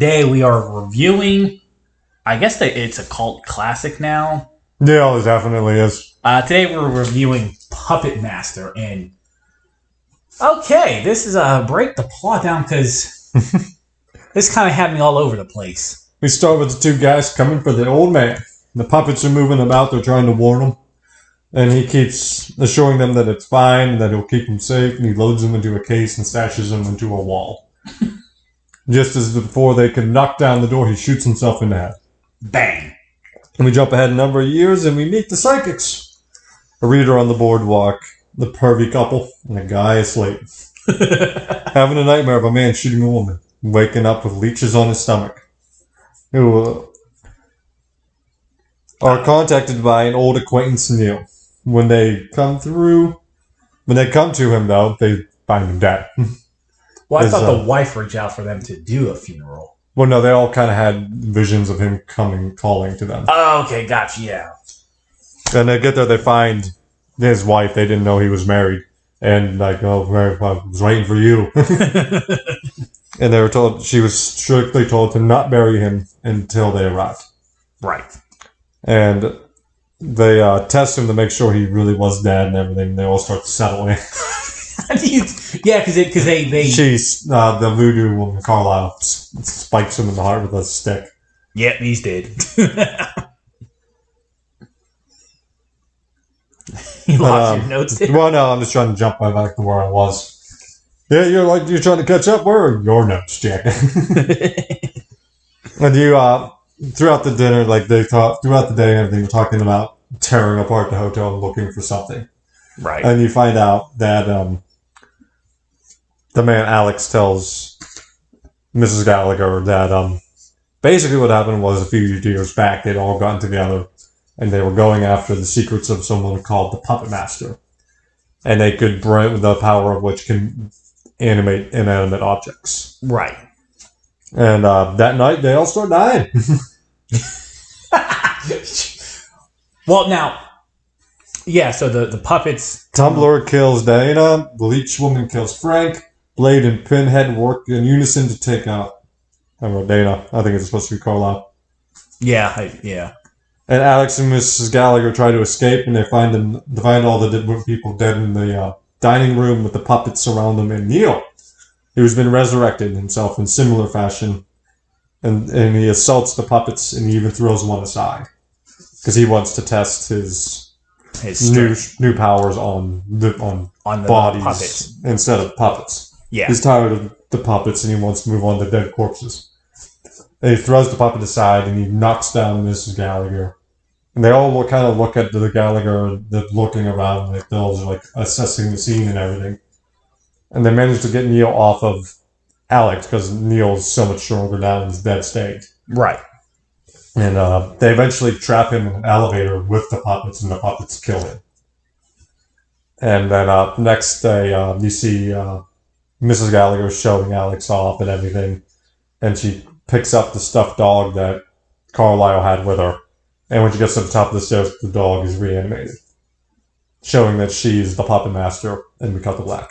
Today we are reviewing, I guess that it's a cult classic now. Yeah, it definitely is. Today we're reviewing Puppet Master, and okay, this is a break the plot down because this kind of had me all over the place. We start with the two guys coming for the old man. The puppets are moving about, they're trying to warn him. And he keeps assuring them that it's fine, that he'll keep them safe, and he loads them into a case and stashes them into a wall. Just as before they can knock down the door, he shoots himself in the head. Bang! And we jump ahead a number of years, and we meet the psychics. A reader on the boardwalk, the pervy couple, and a guy asleep. Having a nightmare of a man shooting a woman, waking up with leeches on his stomach. Who are contacted by an old acquaintance, Neil. When they come to him, though, they find him dead. Well, I thought the wife reached out for them to do a funeral. Well, no, they all kind of had visions of him calling to them. Oh, okay, gotcha, yeah. And they get there, they find his wife. They didn't know he was married. And like, oh, I was waiting for you. And they were told, she was strictly told to not bury him until they arrived. Right. And they test him to make sure he really was dead and everything. They all start settling. Yeah, because they She's the voodoo woman, Carlisle, spikes him in the heart with a stick. Yep, he's dead. You lost your notes there? Well, no, I'm just trying to jump back to where I was. Yeah, you're trying to catch up. Where are your notes, Jack? And you throughout the dinner, throughout the day, and everything, you're talking about tearing apart the hotel and looking for something. Right. And you find out that the man Alex tells Mrs. Gallagher that basically what happened was a few years back they'd all gotten together and they were going after the secrets of someone called the Puppet Master. And they could bring the power of which can animate inanimate objects. Right. And that night they all start dying. Well, now, yeah, so the puppets... Tumbler kills Diana, the leech woman kills Frank, Blade and Pinhead work in unison to take out... I don't know, Dana. I think it's supposed to be Carlisle. Yeah, yeah. And Alex and Mrs. Gallagher try to escape, and they find all the different people dead in the dining room with the puppets around them, and Neil, who's been resurrected himself in similar fashion, and he assaults the puppets, and he even throws one aside. Because he wants to test his new powers on the bodies puppets instead of puppets. Yeah. He's tired of the puppets and he wants to move on to dead corpses. And he throws the puppet aside and he knocks down Mrs. Gallagher. And they all kind of look at the Gallagher, they're looking around, like they're all assessing the scene and everything. And they manage to get Neil off of Alex because Neil's so much stronger now in his dead state. Right. And they eventually trap him in an elevator with the puppets, and the puppets kill him. And then next day, you see Mrs. Gallagher showing Alex off and everything. And she picks up the stuffed dog that Carlisle had with her. And when she gets to the top of the stairs, the dog is reanimated. Showing that she's the Puppet Master, and we cut to black.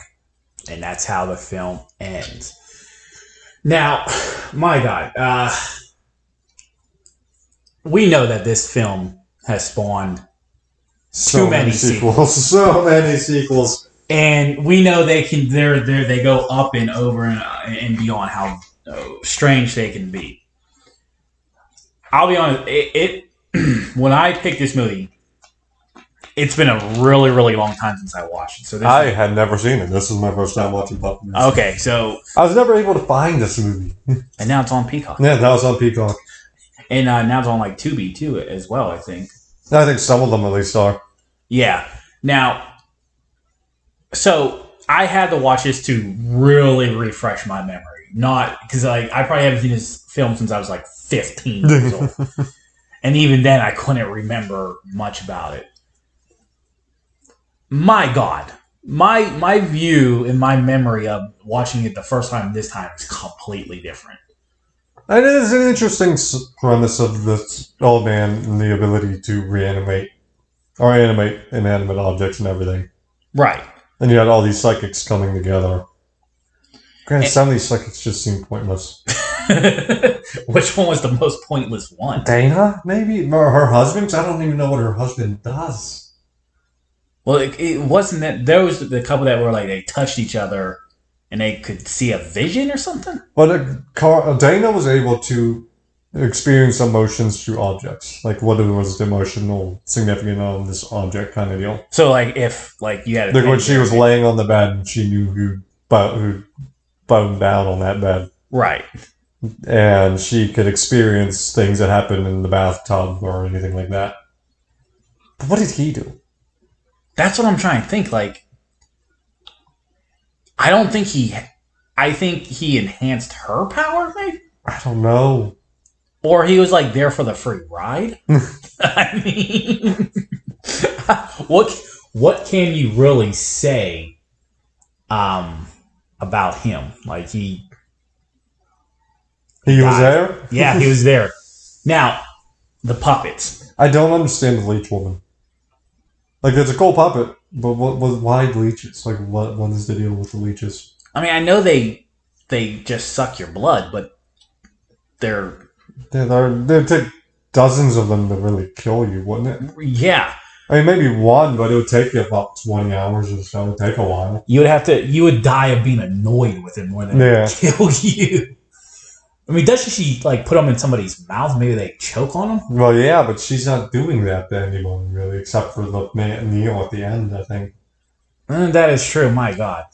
And that's how the film ends. Now, my God, we know that this film has spawned too many sequels. So many sequels. And we know they go up and over and beyond how strange they can be. I'll be honest, when I picked this movie, it's been a really, really long time since I watched it. So I had never seen it. This is my first time watching Puppet Master. Okay, so I was never able to find this movie. And now it's on Peacock. Yeah, that was on Peacock. And now it's on Tubi too as well, I think. I think some of them at least are. Yeah. Now, so I had to watch this to really refresh my memory. Not because I probably haven't seen this film since I was 15 years old. And even then I couldn't remember much about it. My God. My view and my memory of watching it the first time this time is completely different. It is an interesting premise of this old man and the ability to reanimate or animate inanimate objects and everything. Right. And you had all these psychics coming together. Granted, some of these psychics just seem pointless. Which one was the most pointless one? Dana, maybe? Or her husband? 'Cause I don't even know what her husband does. Well, it wasn't that. There was the couple that were like they touched each other and they could see a vision or something. But Dana was able to experience emotions through objects. Like, what was the emotional significance of this object kind of deal? So, like, if like you had a Like when she was laying on the bed and she knew who boned down on that bed. right, And she could experience things that happened in the bathtub or anything like that. But what did he do? that's what I'm trying to think. Like, I don't think he. I think he enhanced her power, maybe, I don't know. or he was like there for the free ride. I mean, what can you really say about him? Like He was there? yeah, he was there. Now, the puppets. I don't understand the leech woman. Like, it's a cool puppet, but why leeches? Like, what is the deal with the leeches? I mean, I know they just suck your blood, but they'd Take dozens of them to really kill you, wouldn't it? yeah. I mean, maybe one, but it would take you about 20 hours or so. It would take a while. You would die of being annoyed with it more than kill you. I mean, doesn't she like put them in somebody's mouth? Maybe they choke on them. Well, yeah, but she's not doing that to anyone, really, except for the man Neil at the end, I think. That is true. My God,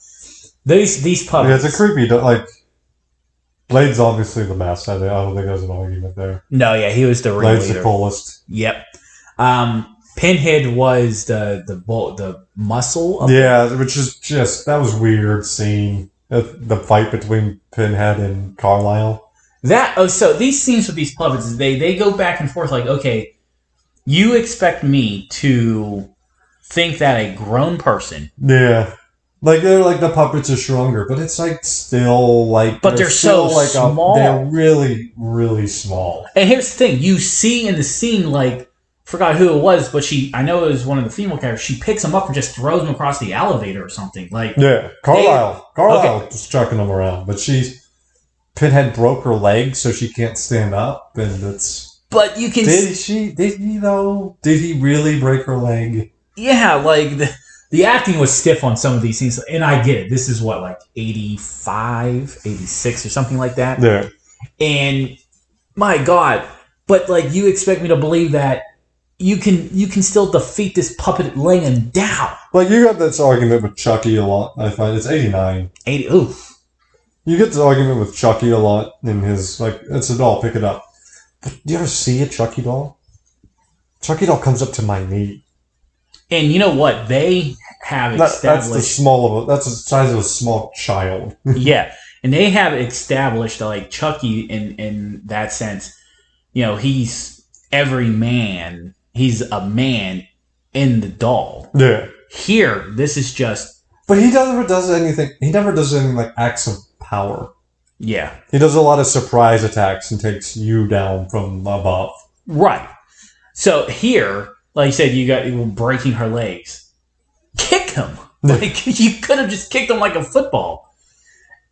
these puppets. Yeah, it's a creepy, like, Blade's obviously the best. I don't think there's an argument there. No, yeah, he was the real Blade's leader. the coolest. Yep. Pinhead was the muscle. Yeah, which is just, that was weird seeing the fight between Pinhead and Carlisle. So these scenes with these puppets, they go back and forth. Like, okay, you expect me to think that a grown person, Yeah. Like, they're like, the puppets are stronger, but it's like still like, but they're so still, like, small. they're really, really small. And here's the thing: you see in the scene, like, forgot who it was, but I know it was one of the female characters. She picks him up and just throws him across the elevator or something. Like, Yeah, Carlisle was chucking them around, but Pinhead broke her leg, so she can't stand up, and it's. But you can. Did he though? Did he really break her leg? Yeah, like the acting was stiff on some of these scenes, and I get it. This is what, like 85, 86 or something like that. Yeah. And my God, but like you expect me to believe that you can still defeat this puppet laying him down. Like, you got this argument with Chucky a lot, I find. It's 89. 80. Oof. You get this argument with Chucky a lot in his, like, it's a doll, pick it up. But do you ever see a Chucky doll? Chucky doll comes up to my knee. And you know what? They have established... That's the size of a small child. Yeah. And they have established that, like, Chucky, in that sense, you know, he's every man. He's a man in the doll. Yeah. Here, this is just... But he never does anything like acts of power. Yeah. He does a lot of surprise attacks and takes you down from above. Right. So here, like you said, you breaking her legs. Kick him. Like, you could have just kicked him like a football.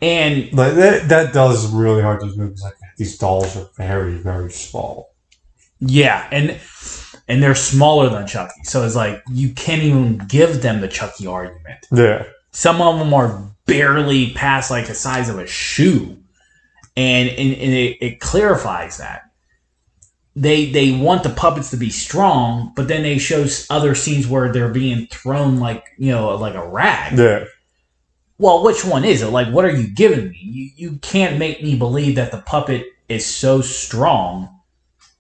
And like that does really hard to move. Like, these dolls are very, very small. Yeah, and they're smaller than Chucky. So it's like you can't even give them the Chucky argument. Yeah. Some of them are barely past like the size of a shoe. And it clarifies that. They want the puppets to be strong, but then they show other scenes where they're being thrown like a rag. Yeah. Well, which one is it? Like, what are you giving me? You can't make me believe that the puppet is so strong,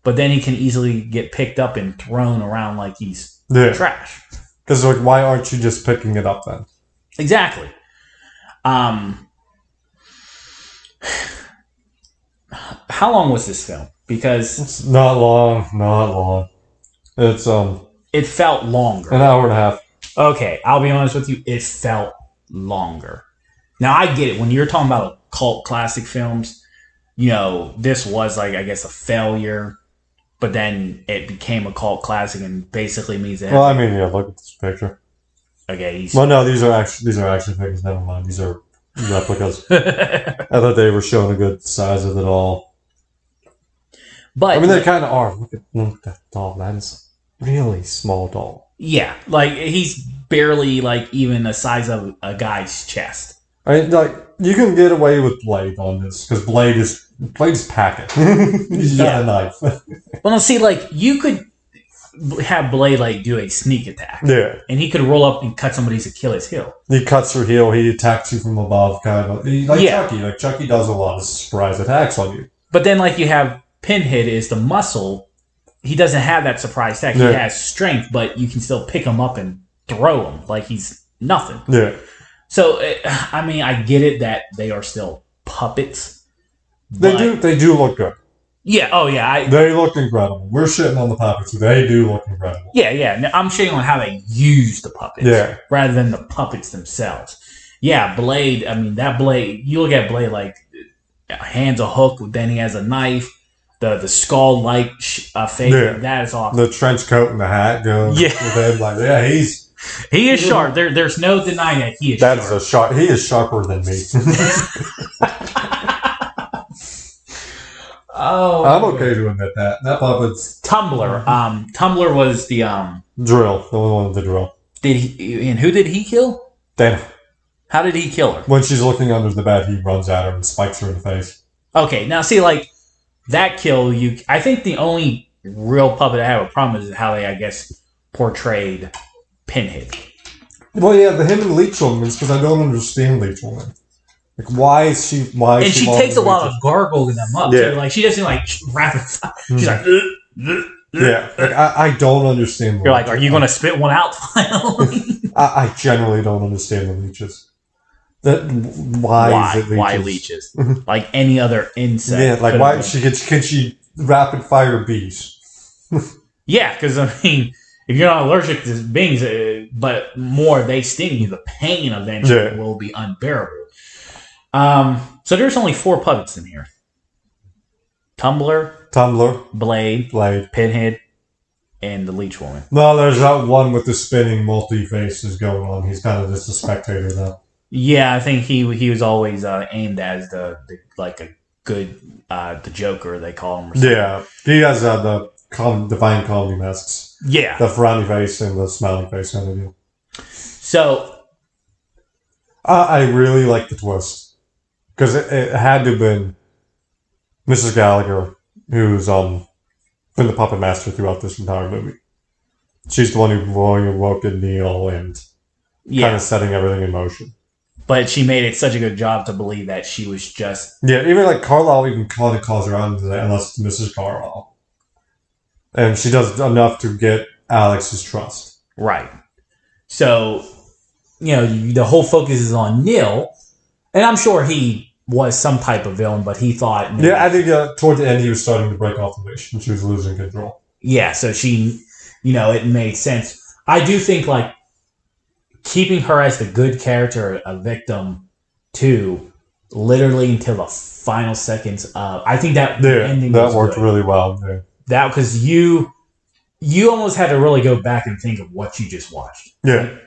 but then he can easily get picked up and thrown around like he's trash. Because, like, why aren't you just picking it up then? Exactly. How long was this film? Because it's not long. It's it felt longer. An hour and a half. Okay, I'll be honest with you. It felt longer. Now I get it. When you're talking about cult classic films, this was like, I guess, a failure, but then it became a cult classic and basically means that. Well, I mean, yeah. Look at this picture. Okay. Well, no, these are action figures. Never mind. These are replicas. I thought they were showing a good size of it all. But I mean, they kind of are. Look at that doll. That is a really small doll. yeah, like he's barely like even the size of a guy's chest. I mean, like you can get away with Blade on this because Blade's packing. He's got a knife. Well, no, see, like you could have Blade like do a sneak attack, Yeah, and he could roll up and cut somebody's Achilles heel. he cuts her heel. He attacks you from above, kind of like Yeah. Chucky. Like Chucky does a lot of surprise attacks on you. But then, like you have Pinhead is the muscle. He doesn't have that surprise attack. Yeah. He has strength, but you can still pick him up and throw him like he's nothing. Yeah, So, I mean, I get it that they are still puppets. they but- do look good. Yeah. Oh, yeah. They look incredible. We're shitting on the puppets, but they do look incredible. Yeah. No, I'm shitting on how they use the puppets Yeah. rather than the puppets themselves. Yeah, Blade. I mean, that Blade. You look at Blade like hands a hook, then he has a knife. The skull like face. Yeah. That is awesome. The trench coat and the hat goes Yeah. with him. Like, yeah, He is sharp. There's no denying that he is that sharp. is a sharp. He is sharper than me. Oh, I'm okay to admit that. That puppet's Tumblr. Tumblr was the drill. The only one with the drill. Did he? And who did he kill? Then How did he kill her? when she's looking under the bed, he runs at her and spikes her in the face. Okay, now see, like that kill. I think the only real puppet I have a problem with is how they, I guess, portrayed Pinhead. Well, yeah, the him and Leech Woman is because I don't understand Leech Woman. Like, why is she? Why? Is And she long takes a as lot Leech of gargling them up. Yeah. Too. Like she doesn't like rapid fire. She's like, Yeah, like, I don't understand. the you're like, are leeches. you going to spit one out finally? I generally don't understand the leeches. Why is it leeches? Why leeches? Like any other insect. Yeah, like could why have can she rapid fire bees? Yeah, because I mean, if you're not allergic to bees, but more they sting you, the pain eventually Yeah. will be unbearable. So there's only 4 puppets in here: Tumbler, Blade, Blade. Pinhead, and the Leech Woman. No, there's that one with the spinning multi faces going on. He's kind of just a spectator now. Yeah, I think he was always aimed as the like a good the Joker they call him. Or something. Yeah, he has the divine comedy masks, Yeah. the frowny face and the smiling face kind of deal. So I really like the twist because it had to have been Mrs. Gallagher, who's been the puppet master throughout this entire movie. She's the one who woke Neil and yeah, kind of setting everything in motion. but she made it such a good job to believe that she was just Yeah, even like Carlisle even kind of calls her out into that, unless it's Mrs. Carlisle. And she does enough to get Alex's trust. right. So the whole focus is on Neil, and I'm sure he was some type of villain, but he thought maybe, Yeah, I think toward the end he was starting to break off the leash and she was losing control. yeah. So she, it made sense. I do think like keeping her as the good character, a victim, too, literally until the final seconds of. I think that Yeah, ending that was worked good. really well. Yeah. That because you almost had to really go back and think of what you just watched. Yeah.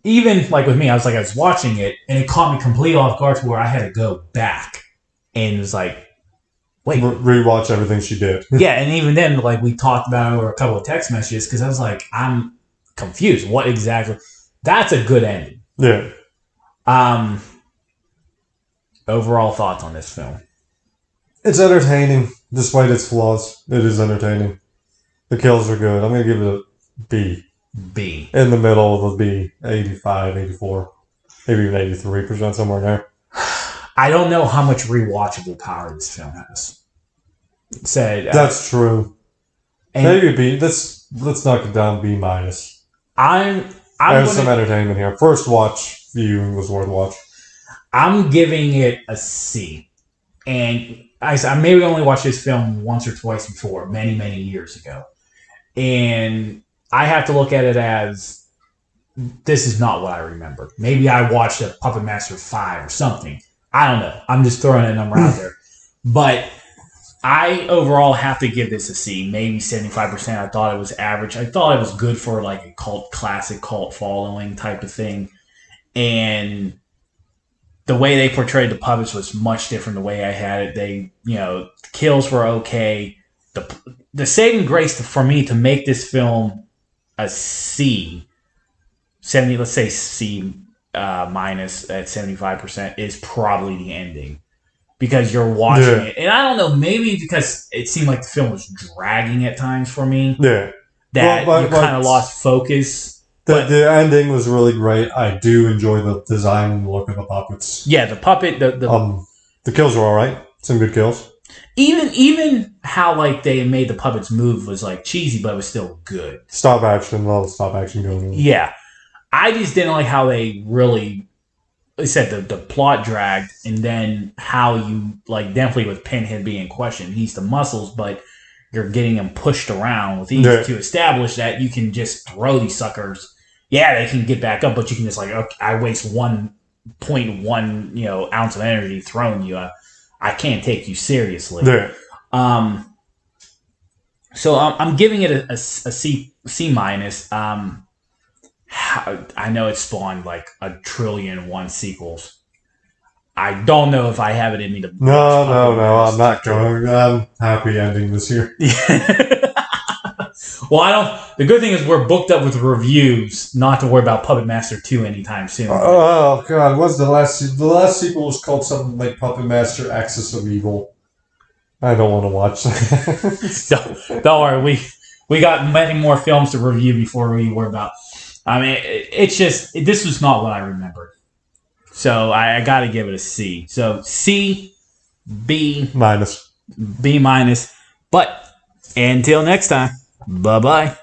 Even like with me, I was watching it and it caught me completely off guard to where I had to go back and it was like, wait, Rewatch everything she did. yeah. And even then, like we talked about it over a couple of text messages because I was like, I'm confused. What exactly? That's a good ending. Yeah. Overall thoughts on this film? It's entertaining, despite its flaws. It is entertaining. The kills are good. I'm going to give it a B. B. In the middle of the B, 85, 84, maybe even 83%, somewhere in there. I don't know how much rewatchable power this film has. It said That's true. and Maybe B. Let's knock it down B minus. I'm There's some gonna, entertainment here. First watch viewing was worth watch. I'm giving it a C. And I maybe only watched this film once or twice before, many, many years ago. And I have to look at it as this is not what I remember. Maybe I watched a Puppet Master 5 or something. I don't know. I'm just throwing a number out there. But I overall have to give this a C, maybe 75%. I thought it was average. I thought it was good for like a cult following type of thing. and the way they portrayed the puppets was much different. The way I had it, the kills were okay. The saving grace for me to make this film a C, 70, let's say C minus at 75% is probably the ending. Because you're watching it. And I don't know, maybe because it seemed like the film was dragging at times for me. Yeah. That you kind of lost focus. The ending was really great. I do enjoy the design and the look of the puppets. Yeah, the puppet, the kills were alright. Some good kills. Even how like they made the puppets move was like cheesy, but it was still good. Stop action, all the stop action going on. Yeah. I just didn't like how they really said the plot dragged, and then how you like definitely with Pinhead being questioned, he's the muscles, but you're getting him pushed around with ease to establish that you can just throw these suckers. Yeah, they can get back up, but you can just like, okay, I waste 1.1 ounce of energy throwing you. I can't take you seriously. Yeah. So I'm giving it a C minus. I know it spawned like 1,000,000,001 sequels. I don't know if I have it in me to. No, I'm not going. I'm happy ending this year. Well, I don't. The good thing is we're booked up with reviews, not to worry about Puppet Master 2 anytime soon. Oh God, what's the last? The last sequel was called something like Puppet Master: Axis of Evil. I don't want to watch that. Don't worry, we got many more films to review before we worry about. I mean, it's just this was not what I remembered, so I got to give it a C. So C, B minus. B minus. But until next time, bye bye.